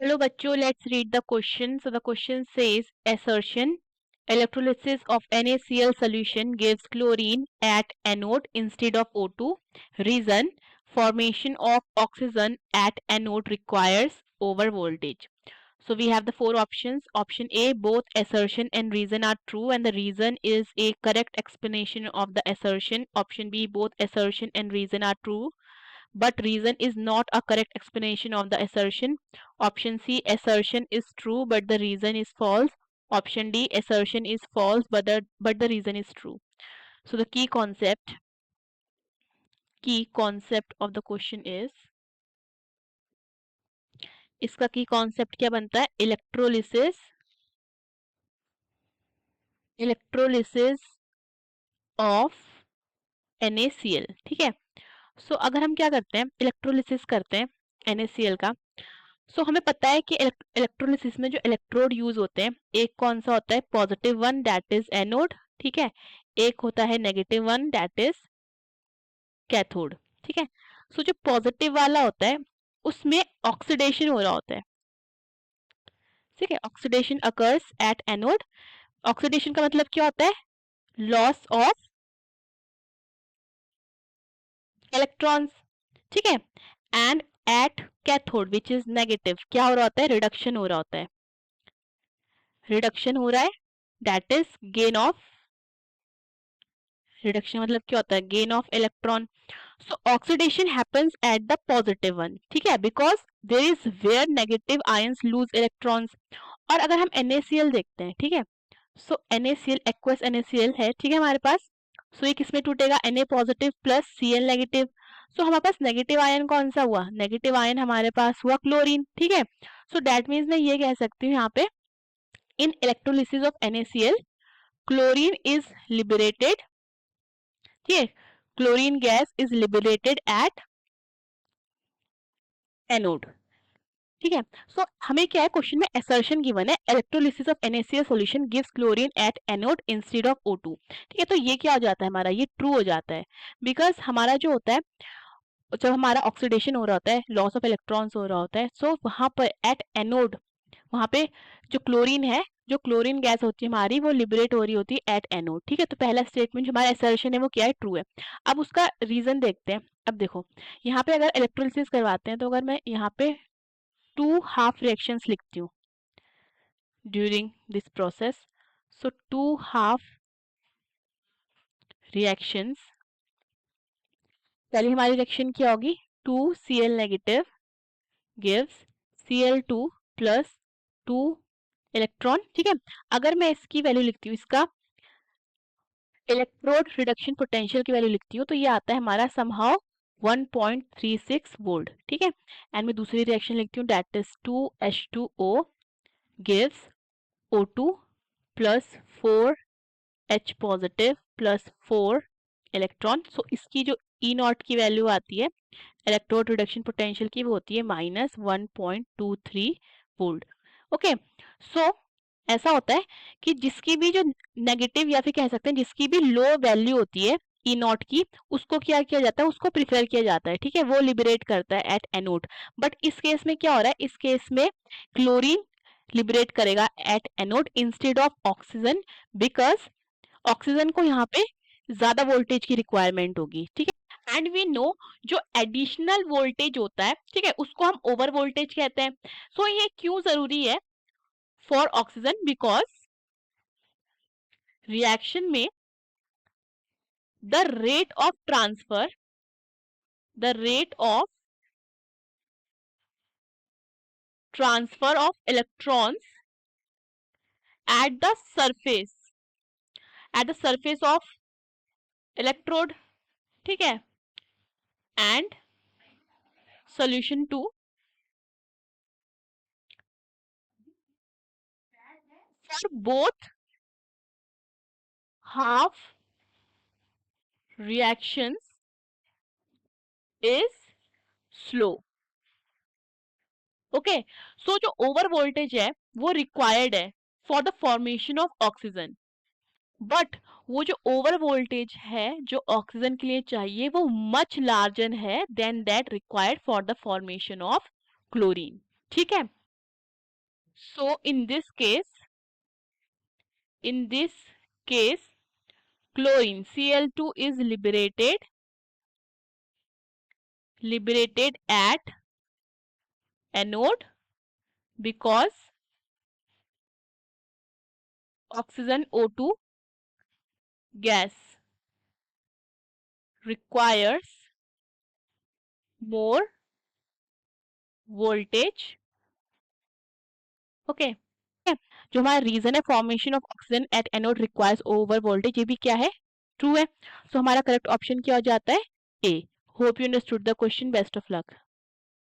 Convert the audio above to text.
Hello बच्चों, let's read the question. So the question says assertion electrolysis of NaCl solution gives chlorine at anode instead of O2. Reason formation of oxygen at anode requires over voltage. So we have the four options. Option A, both assertion and reason are true and the reason is a correct explanation of the assertion. Option B, both assertion and reason are true but reason is not a correct explanation of the assertion. Option C, assertion is true but the reason is false. Option D, assertion is false but the reason is true. So the key concept of the question is, इसका की concept क्या बनता है? Electrolysis of NaCl. ठीक है. सो अगर हम क्या करते हैं, इलेक्ट्रोलिसिस करते हैं NaCl का, सो हमें पता है कि इलेक्ट्रोलिसिस में जो इलेक्ट्रोड यूज होते हैं, एक कौन सा होता है? Positive one, that is anode. ठीक है. एक होता है negative one, that is cathode. ठीक है. सो जो पॉजिटिव वाला होता है उसमें ऑक्सीडेशन हो रहा होता है. ठीक है. Oxidation occurs at anode. Oxidation का मतलब क्या होता है? Loss of electrons. ठीक है. And at cathode which is negative क्या हो रहा होता है? रिडक्शन हो रहा होता है. रिडक्शन हो रहा है, that is gain of. Reduction मतलब क्या होता है? Gain of electron. So oxidation happens at the positive one. ठीक है. Because there is where negative ions lose electrons. और अगर हम NaCl देखते हैं, ठीक है, सो NaCl एक्वस NaCl है, ठीक है, हमारे पास. सो ये किसमें टूटेगा? Na positive plus Cl negative. So हमारे पास नेगेटिव आयन कौन सा हुआ? नेगेटिव आयन हमारे पास हुआ क्लोरीन. ठीक है. सो दैट मीन्स मैं ये कह सकती हूँ यहाँ पे, in electrolysis of NaCl chlorine is liberated. ठीक है. Chlorine gas is liberated at anode. ठीक है. सो हमें क्या है, क्वेश्चन में असर्शन गिवन है, electrolysis of NaCl solution gives chlorine at anode instead of O2. ठीक है. तो ये क्या हो जाता है हमारा? ये ट्रू हो जाता है. बिकॉज हमारा जो होता है, जब हमारा ऑक्सीडेशन हो रहा होता है, लॉस ऑफ इलेक्ट्रॉन्स हो रहा होता है, सो वहां पर एट एनोड, वहां पे जो क्लोरीन है, जो क्लोरीन गैस होती है हमारी, वो लिबरेट हो रही होती है एट एनोड. ठीक है. तो पहला स्टेटमेंट जो हमारा असर्शन है वो क्या है? ट्रू है. अब उसका रीजन देखते हैं. अब देखो, यहाँ पे अगर इलेक्ट्रोलिसिस करवाते हैं तो अगर मैं यहाँ पे टू हाफ रिएक्शंस लिखती हूँ during this process. So two half reactions, पहले हमारी रिएक्शन क्या होगी? 2Cl negative gives Cl2 plus 2 electron. ठीक है. अगर मैं इसकी वैल्यू लिखती हूँ, इसका इलेक्ट्रोड रिडक्शन पोटेंशियल की वैल्यू लिखती हूँ, तो ये आता है हमारा समहाउ 1.36 वोल्ट. ठीक है. एंड मैं दूसरी रिएक्शन लिखती हूँ, that is 2H2O gives O2 plus 4H positive plus 4 electron. So इसकी जो E नॉट की वैल्यू आती है इलेक्ट्रोड रिडक्शन पोटेंशियल की, वो होती है -1.23 वोल्ट. ओके. सो ऐसा होता है कि जिसकी भी जो नेगेटिव या फिर कह सकते हैं जिसकी भी लो वैल्यू होती है E नॉट की, उसको क्या किया जाता है? उसको प्रिफर किया जाता है. ठीक है. वो लिबरेट करता है एट एनोड. बट इस केस में क्या हो रहा है? इस केस में क्लोरीन लिबरेट करेगा eight anode instead of oxygen, because oxygen को यहाँ पे ज्यादा वोल्टेज की रिक्वायरमेंट होगी. ठीक है. एंड वी नो जो एडिशनल वोल्टेज होता है, ठीक है, उसको हम ओवर वोल्टेज कहते हैं. सो ये क्यों जरूरी है फॉर ऑक्सीजन? बिकॉज रिएक्शन में the rate of transfer, the rate of transfer of electrons at the surface, at the surface of electrode. ठीक है. And solution 2 for both half reactions is slow. Okay. So जो over voltage है वो required है for the formation of oxygen, but वो जो over voltage है जो ऑक्सीजन के लिए चाहिए वो मच लार्जर है than that required for the formation of chlorine. ठीक है. So in this case, chlorine Cl2 is liberated at anode because oxygen O2 gas requires more voltage. Okay जो हमारा रीजन है formation of oxygen at anode requires over voltage, ये भी क्या है, true है. सो हमारा करेक्ट ऑप्शन क्या हो जाता है, ए. Hope you understood the question. Best of luck.